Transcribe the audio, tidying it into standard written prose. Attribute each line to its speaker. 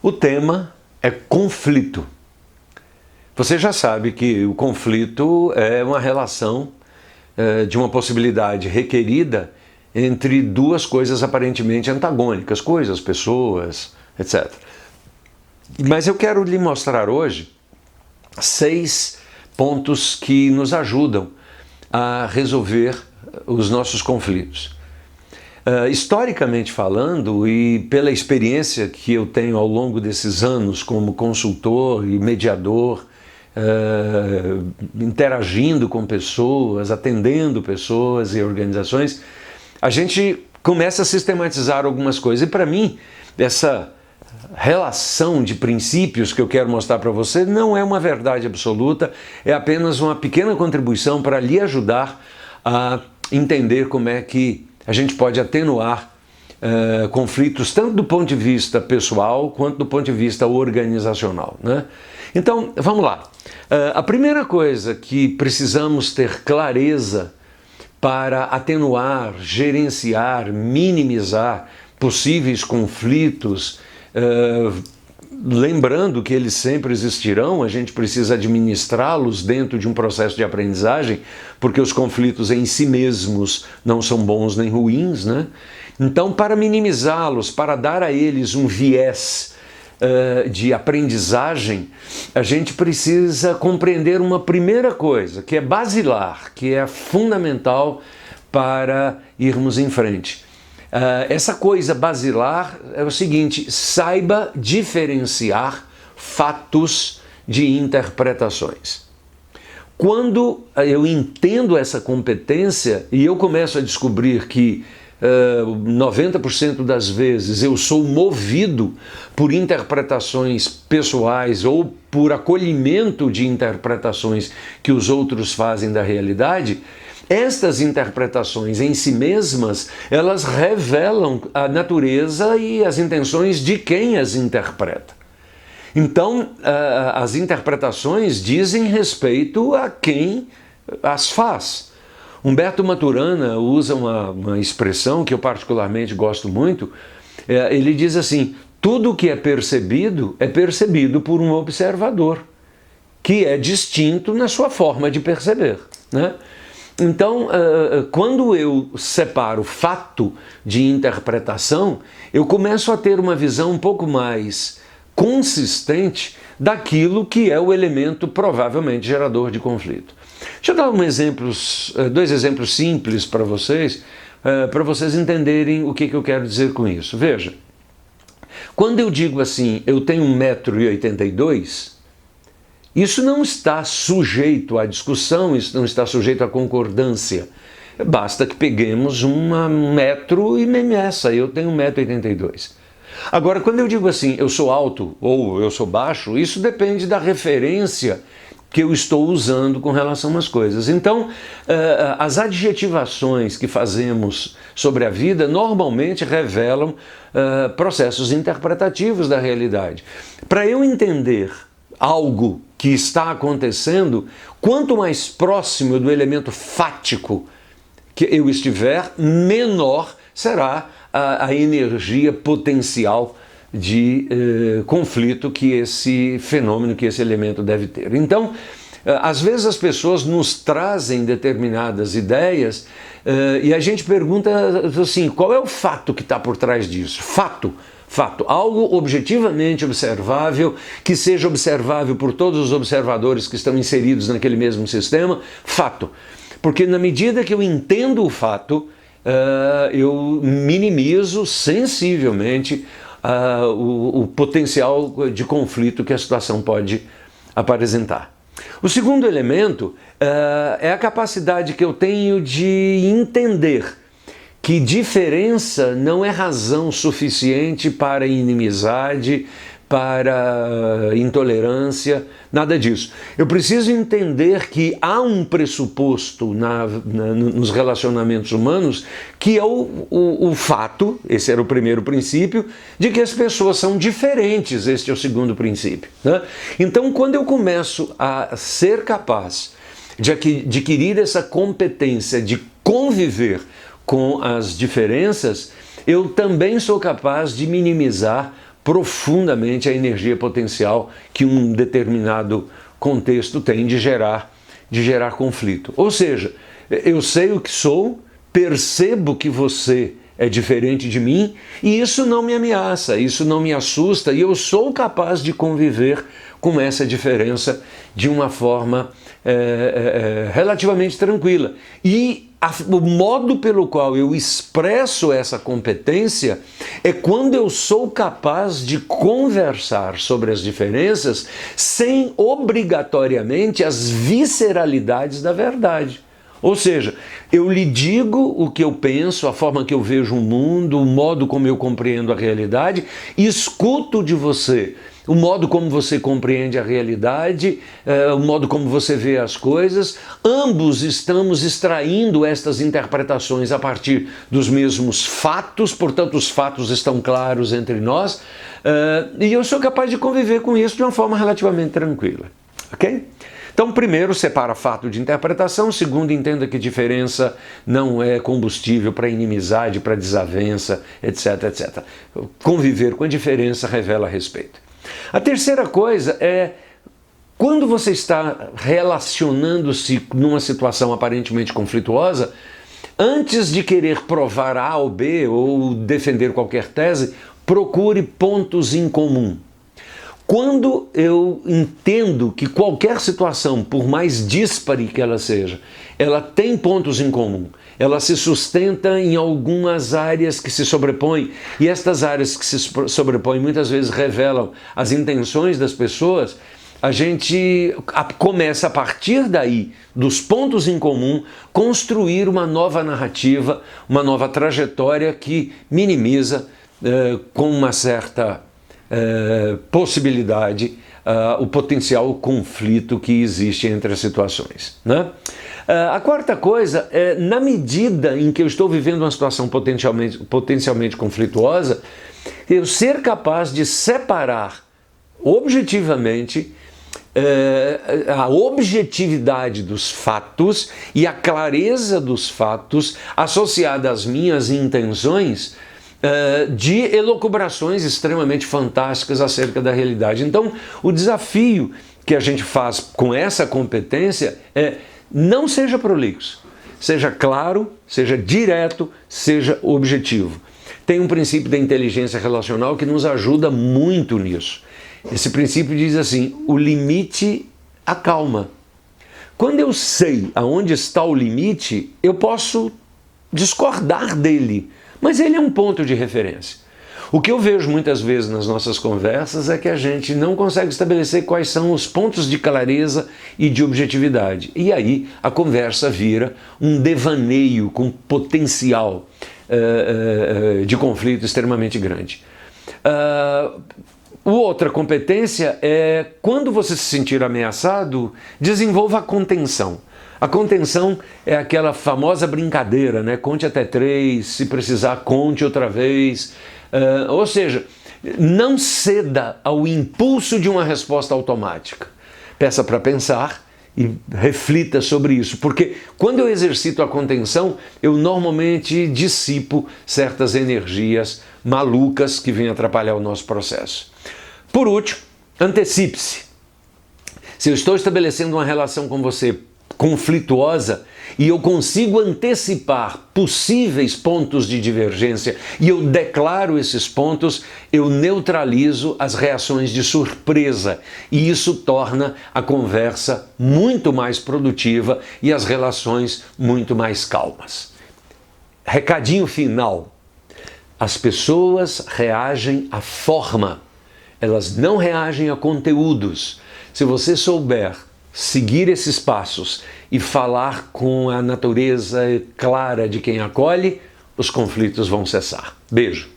Speaker 1: O tema é conflito. Você já sabe que o conflito é uma relação de uma possibilidade requerida entre duas coisas aparentemente antagônicas, coisas, pessoas, etc. Mas eu quero lhe mostrar hoje 6 pontos que nos ajudam a resolver os nossos conflitos. Historicamente falando, e pela experiência que eu tenho ao longo desses anos como consultor e mediador, interagindo com pessoas, atendendo pessoas e organizações, a gente começa a sistematizar algumas coisas. E para mim, essa relação de princípios que eu quero mostrar para você não é uma verdade absoluta, é apenas uma pequena contribuição para lhe ajudar a entender como é que a gente pode atenuar conflitos tanto do ponto de vista pessoal quanto do ponto de vista organizacional, né? Então, vamos lá. A primeira coisa que precisamos ter clareza para atenuar, gerenciar, minimizar possíveis conflitos, lembrando que eles sempre existirão, a gente precisa administrá-los dentro de um processo de aprendizagem, porque os conflitos em si mesmos não são bons nem ruins, né? Então, para minimizá-los, para dar a eles um viés de aprendizagem, a gente precisa compreender uma primeira coisa, que é basilar, que é fundamental para irmos em frente. Essa coisa basilar é o seguinte: saiba diferenciar fatos de interpretações. Quando eu entendo essa competência e eu começo a descobrir que 90% das vezes eu sou movido por interpretações pessoais ou por acolhimento de interpretações que os outros fazem da realidade, estas interpretações em si mesmas, elas revelam a natureza e as intenções de quem as interpreta. Então, as interpretações dizem respeito a quem as faz. Humberto Maturana usa uma expressão que eu particularmente gosto muito. Ele diz assim: tudo que é percebido por um observador, que é distinto na sua forma de perceber, né? Então, quando eu separo fato de interpretação, eu começo a ter uma visão um pouco mais consistente daquilo que é o elemento provavelmente gerador de conflito. Deixa eu dar dois exemplos simples para vocês entenderem o que eu quero dizer com isso. Veja, quando eu digo assim, eu tenho 1,82 m, isso não está sujeito à discussão, isso não está sujeito à concordância. Basta que peguemos um metro e me meça, eu tenho 1,82 m. Agora, quando eu digo assim, eu sou alto ou eu sou baixo, isso depende da referência que eu estou usando com relação às coisas. Então, as adjetivações que fazemos sobre a vida normalmente revelam processos interpretativos da realidade. Para eu entender algo que está acontecendo, quanto mais próximo do elemento fático que eu estiver, menor será a energia potencial de conflito que esse fenômeno, que esse elemento deve ter. Então, às vezes as pessoas nos trazem determinadas ideias e a gente pergunta assim, qual é o fato que está por trás disso? Fato, algo objetivamente observável, que seja observável por todos os observadores que estão inseridos naquele mesmo sistema, fato. Porque na medida que eu entendo o fato, eu minimizo sensivelmente o potencial de conflito que a situação pode apresentar. O segundo elemento é a capacidade que eu tenho de entender que diferença não é razão suficiente para inimizade, para intolerância, nada disso. Eu preciso entender que há um pressuposto nos relacionamentos humanos que é o fato, esse era o primeiro princípio, de que as pessoas são diferentes, este é o segundo princípio, né? Então, quando eu começo a ser capaz de adquirir essa competência de conviver com as diferenças, eu também sou capaz de minimizar profundamente a energia potencial que um determinado contexto tem de gerar conflito. Ou seja, eu sei o que sou, percebo que você é diferente de mim e isso não me ameaça, isso não me assusta e eu sou capaz de conviver com essa diferença de uma forma relativamente tranquila. E o modo pelo qual eu expresso essa competência é quando eu sou capaz de conversar sobre as diferenças sem obrigatoriamente as visceralidades da verdade. Ou seja, eu lhe digo o que eu penso, a forma que eu vejo o mundo, o modo como eu compreendo a realidade, e escuto de você o modo como você compreende a realidade, o modo como você vê as coisas. Ambos estamos extraindo estas interpretações a partir dos mesmos fatos, portanto os fatos estão claros entre nós, e eu sou capaz de conviver com isso de uma forma relativamente tranquila, ok? Então, primeiro, separa fato de interpretação. Segundo, entenda que diferença não é combustível para inimizade, para desavença, etc, etc. Conviver com a diferença revela respeito. A terceira coisa é, quando você está relacionando-se numa situação aparentemente conflituosa, antes de querer provar A ou B ou defender qualquer tese, procure pontos em comum. Quando eu entendo que qualquer situação, por mais díspare que ela seja, ela tem pontos em comum, ela se sustenta em algumas áreas que se sobrepõem, e estas áreas que se sobrepõem muitas vezes revelam as intenções das pessoas, a gente começa a partir daí, dos pontos em comum, construir uma nova narrativa, uma nova trajetória que minimiza com uma certa possibilidade, o potencial conflito que existe entre as situações, né? A quarta coisa é, na medida em que eu estou vivendo uma situação potencialmente conflituosa, eu ser capaz de separar objetivamente a objetividade dos fatos e a clareza dos fatos associada às minhas intenções de elucubrações extremamente fantásticas acerca da realidade. Então, o desafio que a gente faz com essa competência é: não seja prolixo, seja claro, seja direto, seja objetivo. Tem um princípio da inteligência relacional que nos ajuda muito nisso. Esse princípio diz assim: o limite acalma. Quando eu sei aonde está o limite, eu posso discordar dele, mas ele é um ponto de referência. O que eu vejo muitas vezes nas nossas conversas é que a gente não consegue estabelecer quais são os pontos de clareza e de objetividade. E aí a conversa vira um devaneio com potencial de conflito extremamente grande. Outra competência é, quando você se sentir ameaçado, desenvolva a contenção. A contenção é aquela famosa brincadeira, né? Conte até 3, se precisar, conte outra vez. Ou seja, não ceda ao impulso de uma resposta automática. Peça para pensar e reflita sobre isso, porque quando eu exercito a contenção, eu normalmente dissipo certas energias malucas que vêm atrapalhar o nosso processo. Por último, antecipe-se. Se eu estou estabelecendo uma relação com você conflituosa e eu consigo antecipar possíveis pontos de divergência e eu declaro esses pontos, eu neutralizo as reações de surpresa e isso torna a conversa muito mais produtiva e as relações muito mais calmas. Recadinho final: as pessoas reagem à forma, elas não reagem a conteúdos. Se você souber seguir esses passos e falar com a natureza clara de quem acolhe, os conflitos vão cessar. Beijo!